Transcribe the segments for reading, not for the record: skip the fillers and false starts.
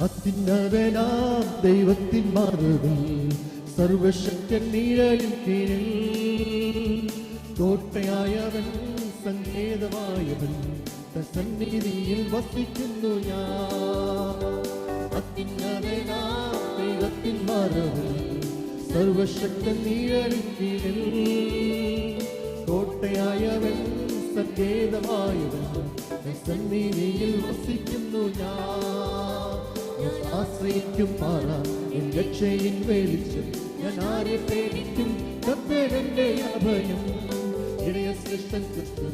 അത്യുന്നതനാം ദൈവത്തിൻ മാർവിൽ സർവശക്തൻ നിഴലിൻ കീഴിൽ കോട്ടയായവൻ സങ്കേതമായവൻ സന്നിധിയിൽ വസിക്കുന്നു ഞാൻ. അത്യുന്നതനാം ദൈവത്തിൻ മാർവിൽ സർവശക്തൻ നിഴലിൻ കീഴിൽ കോട്ടയായവൻ സങ്കേതമായവൻ സന്നിധിയിൽ വസിക്കുന്നു ഞാൻ. ആശ്രയിക്കും പാറ എൻ രക്ഷയിൻ വെളിച്ചം, ഞാൻ ആരെ പേടിക്കും? കർത്താവെന്റെ അഭയം. ഇടയ ശ്രേഷ്ഠൻ ക്രിസ്തു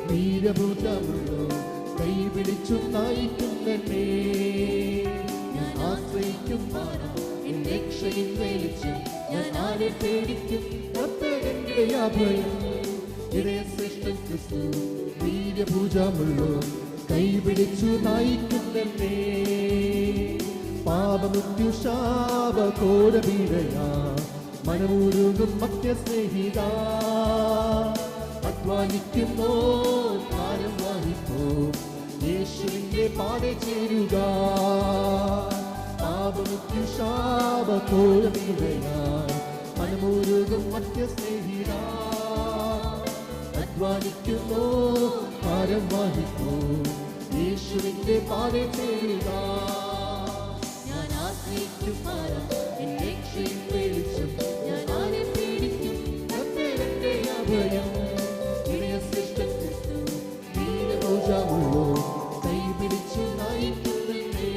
വീരഭൂതമുള്ളൂ, കൈപിടിച്ചു നയിക്കും തന്നെ. ഞാൻ ആശ്രയിക്കും പാറ എൻ രക്ഷയിൻ വെളിച്ചം, ഞാൻ ആരെ പേടിക്കും? കർത്താവെന്റെ അഭയം. ഇടയ ശ്രേഷ്ഠൻ ക്രിസ്തു വീരഭൂതമുള്ളൂ, കൈപിടിച്ചു നയിക്കും തന്നെ. പാപമൃത്യുശാപഘോരപീഡയാ മനമുരുകും മധ്യസ്നേഹിത, അധ്വാനിക്കുന്നോ ഭാരം വഹിപ്പോ യേശുവിന്റെ പാടെ ചേരുക. പാപമൃത്യുശാപഘോരപീഡയാ മനമുരുകും മധ്യസ്നേഹിത, അധ്വാനിക്കുന്നോ ഭാരം വഹിപ്പോ യേശുവിന്റെ പാടെ ചേരുക. ഞാൻ ആശ്രയിക്കും പാറ എൻ രക്ഷയിൻ വെളിച്ചം, ഞാൻ ആരെ പേടിക്കും? കർത്താവെന്റെ അഭയം. ഇടയ ശ്രേഷ്ഠൻ ക്രിസ്തു വീരഭൂതമുള്ളൂ, കൈപിടിച്ചു നയിക്കും തന്നെ.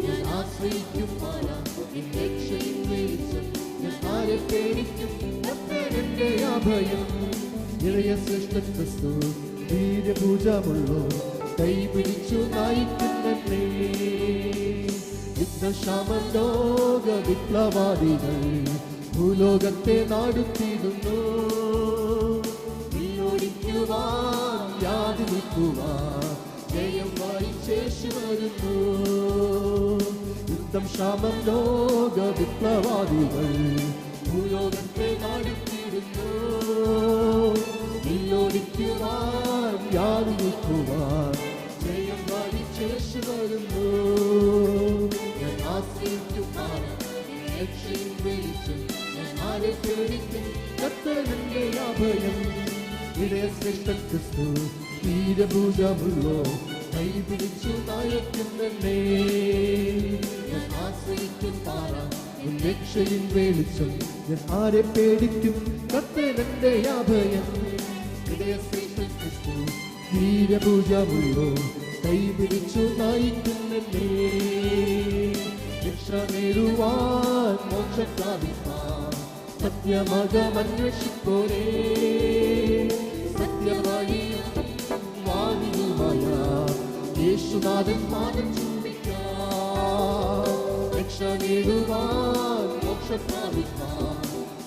ഞാൻ ആശ്രയിക്കും പാറ എൻ രക്ഷയിൻ വെളിച്ചം, ഞാൻ ആരെ പേടിക്കും? കർത്താവെന്റെ അഭയം. ഇടയ ശ്രേഷ്ഠൻ ക്രിസ്തു വീരഭൂതമുള്ളൂ, കൈപിടിച്ചു നയിക്കും തന്നെ. യുദ്ധക്ഷാമം ലോക വിപ്ലവാദികൾ ഭൂലോകത്തെ നാടുത്തിരുന്നു, ഓടിക്കുവാൻ വ്യാധി നിൽക്കുവാൻ ജയം വായിച്ചേശു വരുന്നു. യുദ്ധം ക്ഷാമം ലോക വിപ്ലവാദികൾ ഭൂലോകത്തെ നാടുത്തിരുന്നു, ഓടിക്കുവാൻ വ്യാധി നിൽക്കുവാൻ ജയം വായിച്ചേശു വരുന്നു. ഞാൻ ആശ്രയിക്കും പാറ എൻ രക്ഷയിൻ വെളിച്ചം, ഞാൻ ആരെ പേടിക്കും? കർത്താവെന്റെ അഭയം. ഇടയ ശ്രേഷ്ഠൻ ക്രിസ്തു വീരഭൂതമുള്ളൂ, കൈപിടിച്ചു നയിക്കും തന്നെ. ഞാൻ ആശ്രയിക്കും പാറ എൻ രക്ഷയിൻ വെളിച്ചം, ഞാൻ ആരെ പേടിക്കും? കർത്താവെന്റെ അഭയം. ഇടയ ശ്രേഷ്ഠൻ ക്രിസ്തു വീരഭൂതമുള്ളൂ, കൈപിടിച്ചു നയിക്കും തന്നെ. രക്ഷ നേടുവാൻ മോക്ഷം പ്രാപിപ്പാൻ സത്യമകമന്വേഷിപ്പോരേ. സത്യവഴിയും വാതിലുമായ യേശുനാഥൻ പാദം ചുംബിക്കാം. രക്ഷ നേടുവാൻ മോക്ഷം പ്രാപിപ്പാൻ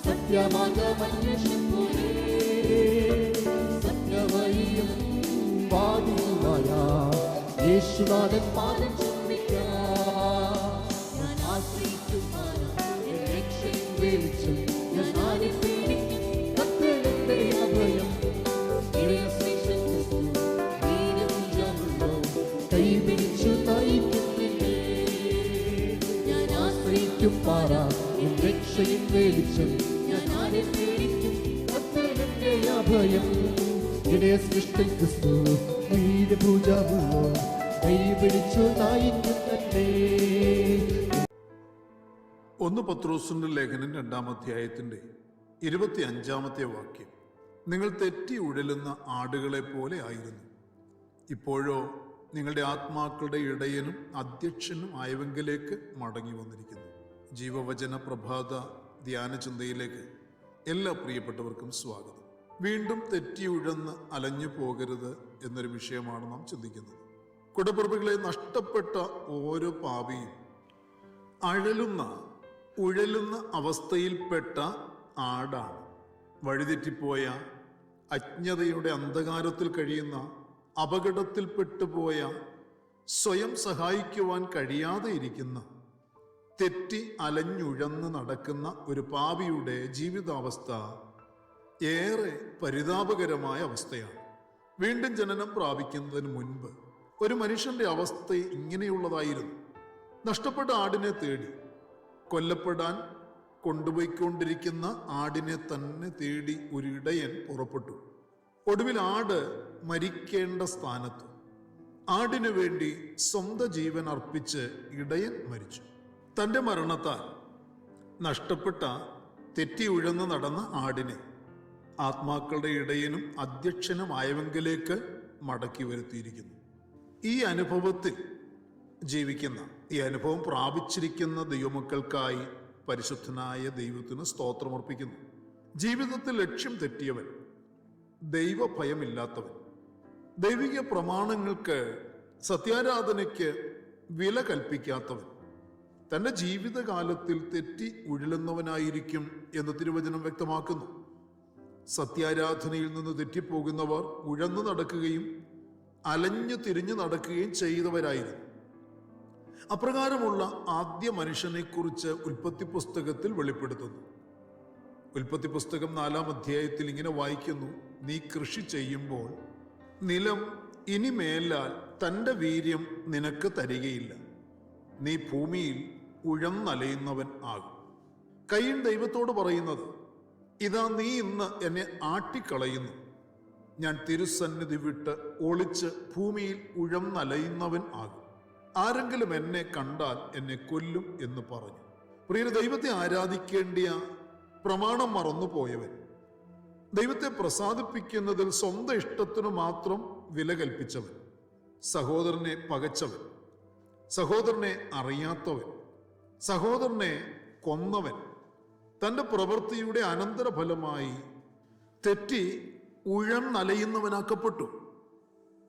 സത്യമകമന്വേഷിപ്പോരേ. സത്യവഴിയും വാതിലുമായ യേശുനാഥൻ പാദം ചുംബിക്കാം. ഞാൻ ആശ്രയിക്കും പാറ എൻ രക്ഷയിൻ വെളിച്ചം, ഞാൻ ആരെ പേടിക്കും? കർത്താവെന്റെ അഭയം. ഇടയ ശ്രേഷ്ഠൻ ക്രിസ്തു വീരഭൂതമുള്ളൂ, കൈപിടിച്ചു നയിക്കും തന്നെ. ഞാൻ ആശ്രയിക്കും പാറ എൻ രക്ഷയിൻ വെളിച്ചം, ഞാൻ ആരെ പേടിക്കും? കർത്താവെന്റെ അഭയം. ഇടയ ശ്രേഷ്ഠൻ ക്രിസ്തു വീരഭൂതമുള്ളൂ, കൈപിടിച്ചു നയിക്കും തന്നെ. 1 പത്രോസിന്റെ ലേഖനം 2-ാം അധ്യായത്തിന്റെ 25-ാമത്തെ വാക്യം. നിങ്ങൾ തെറ്റി ഉഴലുന്ന ആടുകളെ പോലെ ആയിരുന്നു. ഇപ്പോഴോ നിങ്ങളുടെ ആത്മാക്കളുടെ ഇടയനും അധ്യക്ഷനും ആയവങ്കിലേക്ക് മടങ്ങി വന്നിരിക്കുന്നു. ജീവവചന പ്രഭാത ധ്യാന ചിന്തയിലേക്ക് എല്ലാ പ്രിയപ്പെട്ടവർക്കും സ്വാഗതം. വീണ്ടും തെറ്റിയുഴന്ന് അലഞ്ഞു പോകരുത് എന്നൊരു വിഷയമാണ് നാം ചിന്തിക്കുന്നത്. കുടപ്പിറപ്പുകളെ നഷ്ടപ്പെട്ട ഓരോ പാപിയും ഉഴലുന്ന അവസ്ഥയിൽപ്പെട്ട ആടാണ്. വഴിതെറ്റിപ്പോയ, അജ്ഞതയുടെ അന്ധകാരത്തിൽ കഴിയുന്ന, അപകടത്തിൽപ്പെട്ടുപോയ, സ്വയം സഹായിക്കുവാൻ കഴിയാതെ ഇരിക്കുന്ന, തെറ്റി അലഞ്ഞുഴന്ന് നടക്കുന്ന ഒരു പാപിയുടെ ജീവിതാവസ്ഥ ഏറെ പരിതാപകരമായ അവസ്ഥയാണ്. വീണ്ടും ജനനം പ്രാപിക്കുന്നതിന് മുൻപ് ഒരു മനുഷ്യന്റെ അവസ്ഥ ഇങ്ങനെയുള്ളതായിരുന്നു. നഷ്ടപ്പെട്ട ആടിനെ തേടി, കൊല്ലപ്പെടാൻ കൊണ്ടുപോയിക്കൊണ്ടിരിക്കുന്ന ആടിനെ തന്നെ തേടി ഒരു ഇടയൻ പുറപ്പെട്ടു. ഒടുവിൽ ആട് മരിക്കേണ്ട സ്ഥാനത്ത് ആടിനു വേണ്ടി സ്വന്തം ജീവൻ അർപ്പിച്ച് ഇടയൻ മരിച്ചു. തൻ്റെ മരണത്താൽ നഷ്ടപ്പെട്ട, തെറ്റി ഉഴന്ന് നടന്ന ആടിനെ ആത്മാക്കളുടെ ഇടയനും അധ്യക്ഷനുമായവങ്കിലേക്ക് മടക്കി വരുത്തിയിരിക്കുന്നു. ഈ അനുഭവത്തിൽ ജീവിക്കുന്ന, ഈ അനുഭവം പ്രാപിച്ചിരിക്കുന്ന ദൈവമക്കൾക്കായി പരിശുദ്ധനായ ദൈവത്തിന് സ്തോത്രമർപ്പിക്കുന്നു. ജീവിതത്തിൽ ലക്ഷ്യം തെറ്റിയവൻ, ദൈവഭയമില്ലാത്തവൻ, ദൈവിക പ്രമാണങ്ങൾക്ക്, സത്യാരാധനയ്ക്ക് വില കൽപ്പിക്കാത്തവൻ തൻ്റെ ജീവിതകാലത്തിൽ തെറ്റി ഉഴലുന്നവനായിരിക്കും എന്ന് തിരുവചനം വ്യക്തമാക്കുന്നു. സത്യാരാധനയിൽ നിന്ന് തെറ്റിപ്പോകുന്നവർ ഉഴന്നു നടക്കുകയും അലഞ്ഞു തിരിഞ്ഞു നടക്കുകയും ചെയ്തവരായിരുന്നു. അപ്രകാരമുള്ള ആദ്യ മനുഷ്യനെക്കുറിച്ച് ഉൽപ്പത്തി പുസ്തകത്തിൽ വെളിപ്പെടുത്തുന്നു. ഉൽപ്പത്തി പുസ്തകം 4-ാം അധ്യായത്തിൽ ഇങ്ങനെ വായിക്കുന്നു: നീ കൃഷി ചെയ്യുമ്പോൾ നിലം ഇനി മേലാൽ തൻ്റെ വീര്യം നിനക്ക് തരികയില്ല, നീ ഭൂമിയിൽ ഉഴന്നലയുന്നവൻ ആകും. കയീൻ ദൈവത്തോട് പറയുന്നത്, ഇതാ നീ ഇന്ന് എന്നെ ആട്ടിക്കളയുന്നു, ഞാൻ തിരുസന്നിധി വിട്ട് ഒളിച്ച് ഭൂമിയിൽ ഉഴന്നലയുന്നവൻ ആകും, ആരെങ്കിലും എന്നെ കണ്ടാൽ എന്നെ കൊല്ലും എന്ന് പറഞ്ഞു. പ്രിയരെ, ദൈവത്തെ ആരാധിക്കേണ്ടിയ പ്രമാണം മറന്നുപോയവൻ, ദൈവത്തെ പ്രസാദിപ്പിക്കുന്നതിൽ സ്വന്തം ഇഷ്ടത്തിനു മാത്രം വില കൽപ്പിച്ചവൻ, സഹോദരനെ പകച്ചവൻ, സഹോദരനെ അറിയാത്തവൻ, സഹോദരനെ കൊന്നവൻ, തൻ്റെ പ്രവൃത്തിയുടെ അനന്തരഫലമായി തെറ്റി ഉഴന്നലയുന്നവനാക്കപ്പെട്ടു.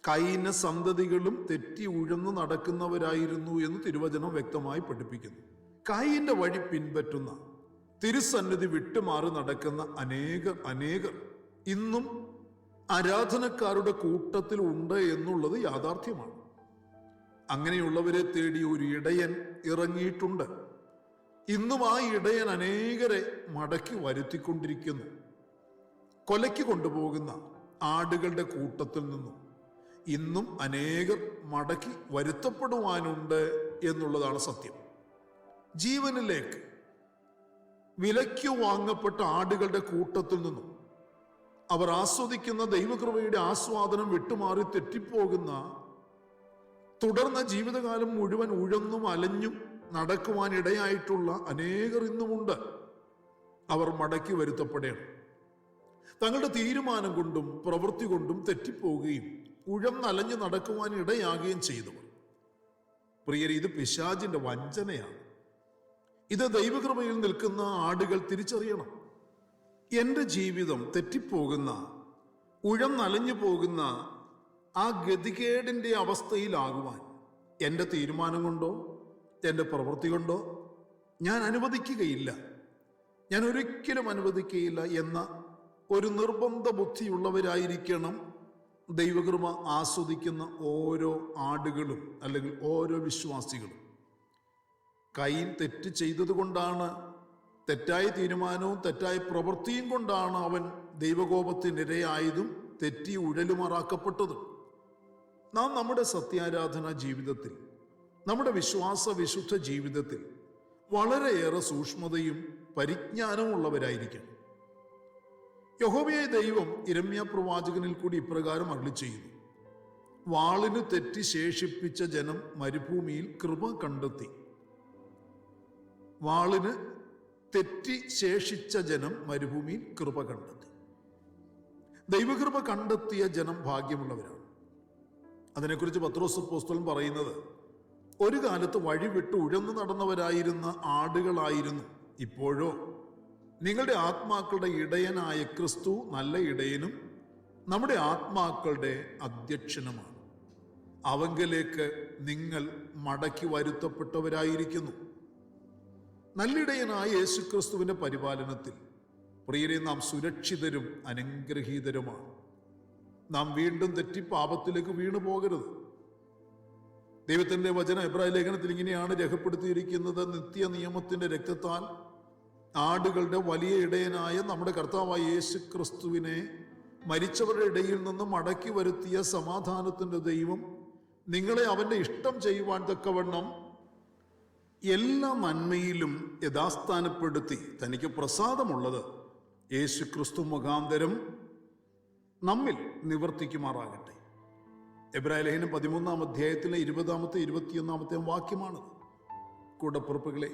കയീന് സന്തതികളും തെറ്റി ഉഴന്നു നടക്കുന്നവരായിരുന്നു എന്ന് തിരുവചനം വ്യക്തമായി പഠിപ്പിക്കുന്നു. കയീന്റെ വഴി പിൻപറ്റുന്ന, തിരുസന്നിധി വിട്ടുമാറി നടക്കുന്ന അനേകർ ഇന്നും ആരാധനക്കാരുടെ കൂട്ടത്തിൽ ഉണ്ട് എന്നുള്ളത് യാഥാർത്ഥ്യമാണ്. അങ്ങനെയുള്ളവരെ തേടി ഒരു ഇടയൻ ഇറങ്ങിയിട്ടുണ്ട്. ഇന്നും ആ ഇടയൻ അനേകരെ മടക്കി വരുത്തിക്കൊണ്ടിരിക്കുന്നു. കൊലയ്ക്ക് കൊണ്ടുപോകുന്ന ആടുകളുടെ കൂട്ടത്തിൽ നിന്നും ഇന്നും അനേകർ മടക്കി വരുത്തപ്പെടുവാനുണ്ട് എന്നുള്ളതാണ് സത്യം. ജീവനിലേക്ക് വിലയ്ക്ക് വാങ്ങപ്പെട്ട ആടുകളുടെ കൂട്ടത്തിൽ നിന്നും അവർ ആസ്വദിക്കുന്ന ദൈവകൃപയുടെ ആസ്വാദനം വിട്ടുമാറി തെറ്റിപ്പോകുന്ന, തുടർന്ന് ജീവിതകാലം മുഴുവൻ ഉഴന്നും അലഞ്ഞും നടക്കുവാൻ ഇടയായിട്ടുള്ള അനേകർ ഇന്നുമുണ്ട്. അവർ മടക്കി വരുത്തപ്പെടണം. തങ്ങളുടെ തീരുമാനം കൊണ്ടും പ്രവൃത്തി കൊണ്ടും തെറ്റിപ്പോവുകയും ഉഴന്നലഞ്ഞു നടക്കുവാൻ ഇടയാകുകയും ചെയ്തവർ. പ്രിയരെ, ഇത് പിശാചിന്റെ വഞ്ചനയാണ്. ഇത് ദൈവകൃപയിൽ നിൽക്കുന്ന ആടുകൾ തിരിച്ചറിയണം. എൻ്റെ ജീവിതം തെറ്റിപ്പോകുന്ന, ഉഴന്നലഞ്ഞു പോകുന്ന ആ ഗതികേടിൻ്റെ അവസ്ഥയിലാകുവാൻ എൻ്റെ തീരുമാനം കൊണ്ടോ എൻ്റെ പ്രവൃത്തി കൊണ്ടോ ഞാൻ അനുവദിക്കുകയില്ല, ഞാൻ ഒരിക്കലും അനുവദിക്കുകയില്ല എന്ന ഒരു നിർബന്ധ ബുദ്ധിയുള്ളവരായിരിക്കണം ദൈവകൃപ ആസ്വദിക്കുന്ന ഓരോ ആടുകളും അല്ലെങ്കിൽ ഓരോ വിശ്വാസികളും. കയീൻ തെറ്റ് ചെയ്തതുകൊണ്ടാണ്, തെറ്റായ തീരുമാനവും തെറ്റായ പ്രവൃത്തിയും കൊണ്ടാണ് അവൻ ദൈവകോപത്തിനിരയായതും തെറ്റി ഉഴലുമാറാക്കപ്പെട്ടതും. നാം നമ്മുടെ സത്യാരാധന ജീവിതത്തിൽ, നമ്മുടെ വിശ്വാസ വിശുദ്ധ ജീവിതത്തിൽ വളരെയേറെ സൂക്ഷ്മതയും പരിജ്ഞാനവും ഉള്ളവരായിരിക്കണം. യഹോവയായ ദൈവം യിരെമ്യാ പ്രവാചകനിൽ കൂടി ഇപ്രകാരം അരുളിച്ചെയ്യുന്നു: വാളിനു തെറ്റി ശേഷിപ്പിച്ച ജനം മരുഭൂമിയിൽ കൃപ കണ്ടെത്തി. വാളിന് തെറ്റി ശേഷിച്ച ജനം മരുഭൂമിയിൽ കൃപ കണ്ടെത്തി. ദൈവകൃപ കണ്ടെത്തിയ ജനം ഭാഗ്യമുള്ളവരാണ്. അതിനെക്കുറിച്ച് പത്രോസ് അപ്പോസ്തലൻ പറയുന്നത്, ഒരു കാലത്ത് വഴിവിട്ട് ഉഴന്നു നടന്നവരായിരുന്ന ആടുകളായിരുന്നു, ഇപ്പോഴോ നിങ്ങളുടെ ആത്മാക്കളുടെ ഇടയനായ ക്രിസ്തു നല്ല ഇടയനും നമ്മുടെ ആത്മാക്കളുടെ അധ്യക്ഷനുമാണ്. അവങ്കലേക്ക് നിങ്ങൾ മടക്കി വരുത്തപ്പെട്ടവരായിരിക്കുന്നു. നല്ലിടയനായ യേശുക്രിസ്തുവിന്റെ പരിപാലനത്തിൽ പ്രിയരെ, നാം സുരക്ഷിതരും അനുഗ്രഹീതരുമാണ്. നാം വീണ്ടും തെറ്റി പാപത്തിലേക്ക് വീണു പോകരുത്. ദൈവത്തിന്റെ വചനം എബ്രായ ലേഖനത്തിൽ ഇങ്ങനെയാണ് രേഖപ്പെടുത്തിയിരിക്കുന്നത്: നിത്യ നിയമത്തിന്റെ രക്തത്താൽ ആടുകളുടെ വലിയ ഇടയനായ നമ്മുടെ കർത്താവായ യേശു ക്രിസ്തുവിനെ മരിച്ചവരുടെ ഇടയിൽ നിന്ന് മടക്കി വരുത്തിയ സമാധാനത്തിന്റെ ദൈവം നിങ്ങളെ അവന്റെ ഇഷ്ടം ചെയ്യുവാൻ തക്കവണ്ണം എല്ലാ നന്മയിലും യഥാസ്ഥാനപ്പെടുത്തി തനിക്ക് പ്രസാദമുള്ളത് യേശു ക്രിസ്തു മുഖാന്തരം നമ്മിൽ നിവർത്തിക്കുമാറാകട്ടെ. എബ്രായ ലേഖനം 13-ാം അധ്യായത്തിലെ 20-21 വാക്യമാണ്. കൂടപ്പുറപ്പുകളെ,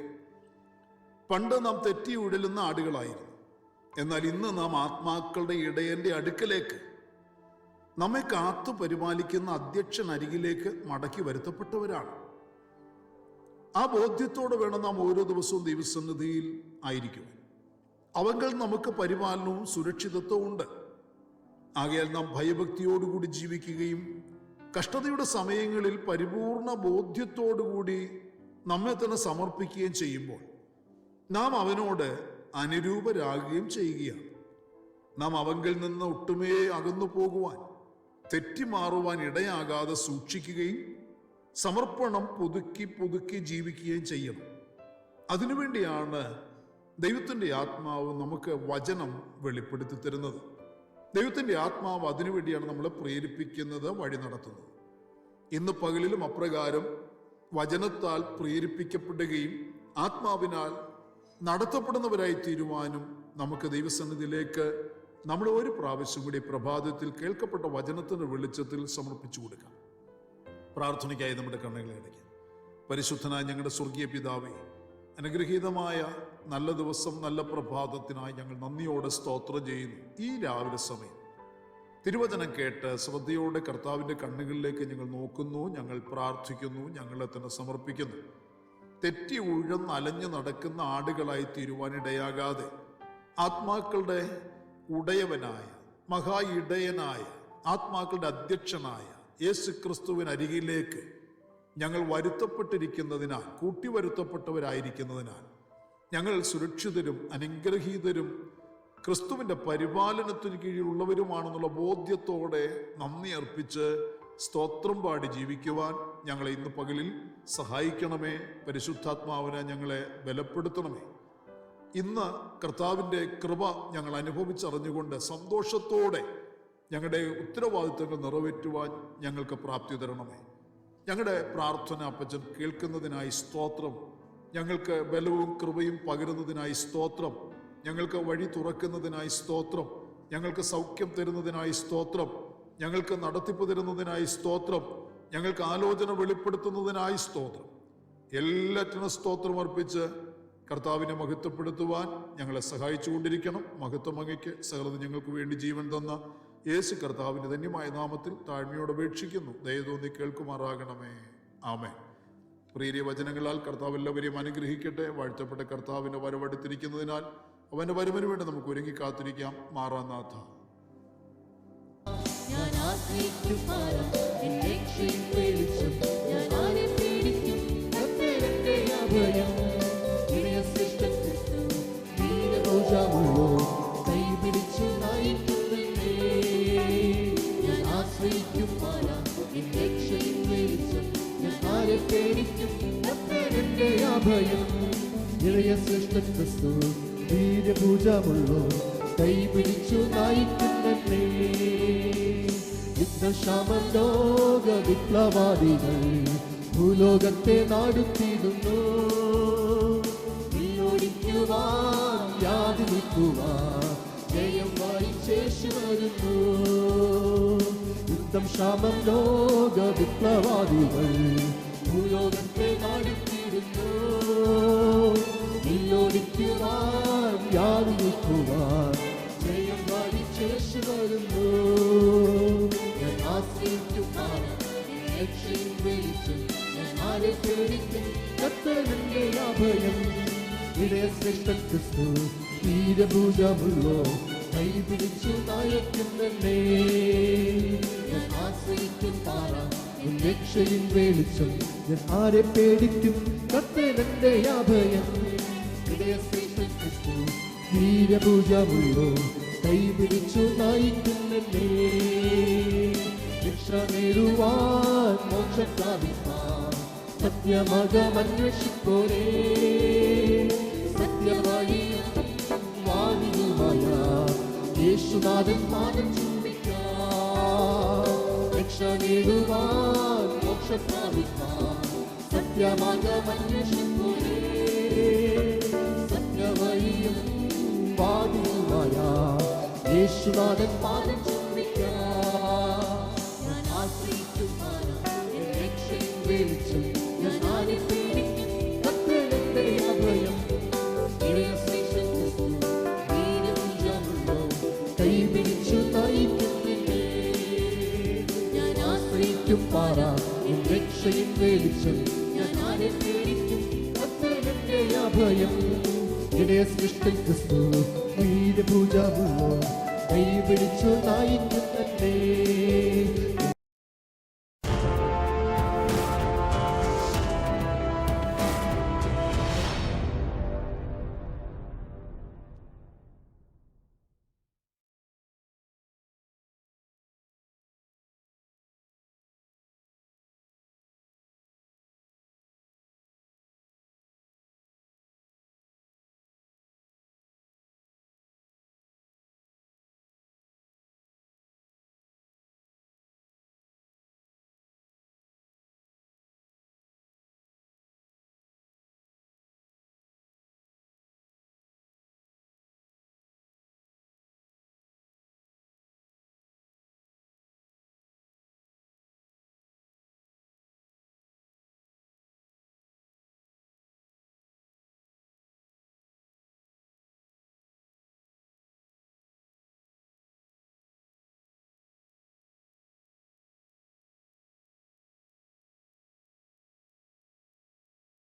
പണ്ട് നാം തെറ്റി ഉഴലുന്ന ആടുകളായിരുന്നു. എന്നാൽ ഇന്ന് നാം ആത്മാക്കളുടെ ഇടയന്റെ അടുക്കലേക്ക്, നമ്മെ കാത്തു പരിപാലിക്കുന്ന അധ്യക്ഷൻ അരികിലേക്ക് മടക്കി വരുത്തപ്പെട്ടവരാണ്. ആ ബോധ്യത്തോടെ വേണം നാം ഓരോ ദിവസവും ദൈവസന്നിധിയിൽ ആയിരിക്കും. അവങ്കിൽ നമുക്ക് പരിപാലനവും സുരക്ഷിതത്വവും ഉണ്ട്. ആകയാൽ നാം ഭയഭക്തിയോടുകൂടി ജീവിക്കുകയും കഷ്ടതയുടെ സമയങ്ങളിൽ പരിപൂർണ ബോധ്യത്തോടുകൂടി നമ്മെ തന്നെ സമർപ്പിക്കുകയും ചെയ്യുമ്പോൾ നാം അവനോട് അനുരൂപരാകുകയും ചെയ്യുകയാണ്. നാം അവങ്കിൽ നിന്ന് ഒട്ടുമേ അകന്നു പോകുവാൻ, തെറ്റിമാറുവാൻ ഇടയാകാതെ സൂക്ഷിക്കുകയും സമർപ്പണം പുതുക്കി പുതുക്കി ജീവിക്കുകയും ചെയ്യണം. അതിനുവേണ്ടിയാണ് ദൈവത്തിൻ്റെ ആത്മാവ് നമുക്ക് വചനം വെളിപ്പെടുത്തി തരുന്നത്. ദൈവത്തിൻ്റെ ആത്മാവ് അതിനുവേണ്ടിയാണ് നമ്മളെ പ്രേരിപ്പിക്കുന്നത്, വഴി നടത്തുന്നത്. ഇന്ന് പകലിലും അപ്രകാരം വചനത്താൽ പ്രേരിപ്പിക്കപ്പെടുകയും ആത്മാവിനാൽ നടത്തപ്പെടുന്നവരായി തീരുവാനും നമുക്ക് ദൈവസന്നിധിയിലേക്ക് നമ്മൾ ഒരു പ്രാവശ്യം കൂടി പ്രഭാതത്തിൽ കേൾക്കപ്പെട്ട വചനത്തിൻ്റെ വെളിച്ചത്തിൽ സമർപ്പിച്ചു കൊടുക്കാം. പ്രാർത്ഥനയ്ക്കായി നമ്മുടെ കണ്ണുകളെ അടയ്ക്കാം. പരിശുദ്ധനായ ഞങ്ങളുടെ സ്വർഗീയ പിതാവേ, അനുഗ്രഹീതമായ നല്ല ദിവസം, നല്ല പ്രഭാതത്തിനായി ഞങ്ങൾ നന്ദിയോടെ സ്തോത്രം ചെയ്യുന്നു. ഈ രാവിലെ സമയം തിരുവചനം കേട്ട് ശ്രദ്ധയോടെ കർത്താവിൻ്റെ കണ്ണുകളിലേക്ക് ഞങ്ങൾ നോക്കുന്നു, ഞങ്ങൾ പ്രാർത്ഥിക്കുന്നു, ഞങ്ങളെ തന്നെ സമർപ്പിക്കുന്നു. തെറ്റി ഉഴന്ന് അലഞ്ഞു നടക്കുന്ന ആടുകളായി തീരുവാനിടയാകാതെ ആത്മാക്കളുടെ ഉടയവനായ, മഹാ ഇടയനായ, ആത്മാക്കളുടെ അധ്യക്ഷനായ യേശു ക്രിസ്തുവിന് അരികിലേക്ക് ഞങ്ങൾ വരുത്തപ്പെട്ടിരിക്കുന്നതിനാൽ, കൂട്ടിവരുത്തപ്പെട്ടവരായിരിക്കുന്നതിനാൽ ഞങ്ങൾ സുരക്ഷിതരും അനുഗ്രഹീതരും ക്രിസ്തുവിൻ്റെ പരിപാലനത്തിന് കീഴിലുള്ളവരുമാണെന്നുള്ള ബോധ്യത്തോടെ നന്ദി അർപ്പിച്ച് സ്തോത്രം പാടി ജീവിക്കുവാൻ ഞങ്ങളെ ഇന്ന് പകലിൽ സഹായിക്കണമേ. പരിശുദ്ധാത്മാവിനെ ഞങ്ങളെ ബലപ്പെടുത്തണമേ. ഇന്ന് കർത്താവിൻ്റെ കൃപ ഞങ്ങൾ അനുഭവിച്ചറിഞ്ഞുകൊണ്ട് സന്തോഷത്തോടെ ഞങ്ങളുടെ ഉത്തരവാദിത്തങ്ങൾ നിറവേറ്റുവാൻ ഞങ്ങൾക്ക് പ്രാപ്തി തരണമേ. ഞങ്ങളുടെ പ്രാർത്ഥന അപ്പച്ചൻ കേൾക്കുന്നതിനായി സ്തോത്രം. ഞങ്ങൾക്ക് ബലവും കൃപയും പകരുന്നതിനായി സ്തോത്രം. ഞങ്ങൾക്ക് വഴി തുറക്കുന്നതിനായി സ്തോത്രം. ഞങ്ങൾക്ക് സൗഖ്യം തരുന്നതിനായി സ്തോത്രം. ഞങ്ങൾക്ക് നടത്തിപ്പ് തരുന്നതിനായി സ്തോത്രം. ഞങ്ങൾക്ക് ആലോചന വെളിപ്പെടുത്തുന്നതിനായി സ്തോത്രം. എല്ലാറ്റിനും സ്തോത്രം അർപ്പിച്ച് കർത്താവിനെ മഹത്വപ്പെടുത്തുവാൻ ഞങ്ങളെ സഹായിച്ചു കൊണ്ടിരിക്കണം. മഹത്വം അങ്ങയ്ക്ക്. സകലത് ഞങ്ങൾക്ക് വേണ്ടി ജീവൻ തന്ന യേശു കർത്താവിൻ്റെ ധന്യമായ നാമത്തിൽ താഴ്മയോടെ അപേക്ഷിക്കുന്നു. ദയതോന്നി കേൾക്കുമാറാകണമേ. ആമേൻ. പ്രിയ വചനങ്ങളാൽ കർത്താവ് എല്ലാവരെയും അനുഗ്രഹിക്കട്ടെ. വാഴ്ത്തപ്പെട്ട കർത്താവിൻ്റെ വരവടുത്തിരിക്കുന്നതിനാൽ അവൻ്റെ വരവിന് വേണ്ടി നമുക്ക് ഒരുങ്ങി കാത്തിരിക്കാം. മാറാനാഥ. പൂജമുള്ളോ കൈപിടിച്ചു നയിക്കുന്നേ. യുദ്ധക്ഷാമം ലോക വിപ്ലവാദികൾ ഭൂലോകത്തെ നാടുത്തിടുന്നു. ഓടിക്കുവാൻ യാതി നിൽക്കുവാൻ ജയം വായിച്ചേശു വരുന്നു. യുദ്ധം ക്ഷാമം ലോക വിപ്ലവാദികൾ ഭൂലോകത്തെ നാടുത്തിടുന്നു. ഓടിക്കുവാൻ യാതി നിൽക്കുവാൻ ജയം വായിച്ചേശു വരുന്നു. ഞാൻ ആശ്രയിക്കും രക്ഷയും വിളിച്ചും ഞാൻ ആരെ പേടിക്കും. കർത്താവിന്റെ അഭയം ഇടയശ്രേഷ്ഠൻ ക്രിസ്തു വീരഭൂജമുള്ളോ കൈപിടിച്ചു നയിക്കുന്നേ. ഞാൻ ആശ്രയിക്കും പാറ രക്ഷയും വെളിച്ചം ഞാൻ ആരെ പേടിക്കും. കർത്താവിന്റെ അഭയം ഇടയശ്രേഷ്ഠൻ ക്രിസ്തു വീരഭൂജമുള്ളോ കൈപിടിച്ചു നയിക്കുന്നേ. രക്ഷ നേടുവാൻ മോക്ഷം പ്രാപിപ്പാൻ സത്യമകമന്വേഷിപ്പോരേ. സത്യവഴിയും വാതിലുമായ യേശുനാഥൻ പാദം ചുംബിക്കാം. രക്ഷ നേടുവാൻ മോക്ഷം പ്രാപിപ്പാൻ സത്യമാർഗമന്വേഷിപ്പുരേ സത്യവഴിയും വാതിലുമായ യേശുനാഥൻ പാദം ചുംബിക്കാം. ഞാൻ ആശ്രയിക്കും പാറ, എൻ രക്ഷയും വെളിച്ചം. ഞാൻ ആരെ പേടിക്കും? കർത്തനെന്റെ അഭയം. ഇടയശേഷം ക്രിസ്തു വീരഭുജമുള്ളോ, കൈപിടിച്ചു നയിക്കുന്നില്ലേ. ഞാൻ ആശ്രയിക്കും പാറ, എൻ രക്ഷയും വെളിച്ചം. ഞാൻ ആരെ പേടിക്കും? കർത്തനെന്റെ അഭയം. ഇടയസൃഷ്ടൻ ക്രിസ്തു വീരഭുജമുള്ളോ, കൈപിടിച്ചു നയിക്കുന്നല്ലേ.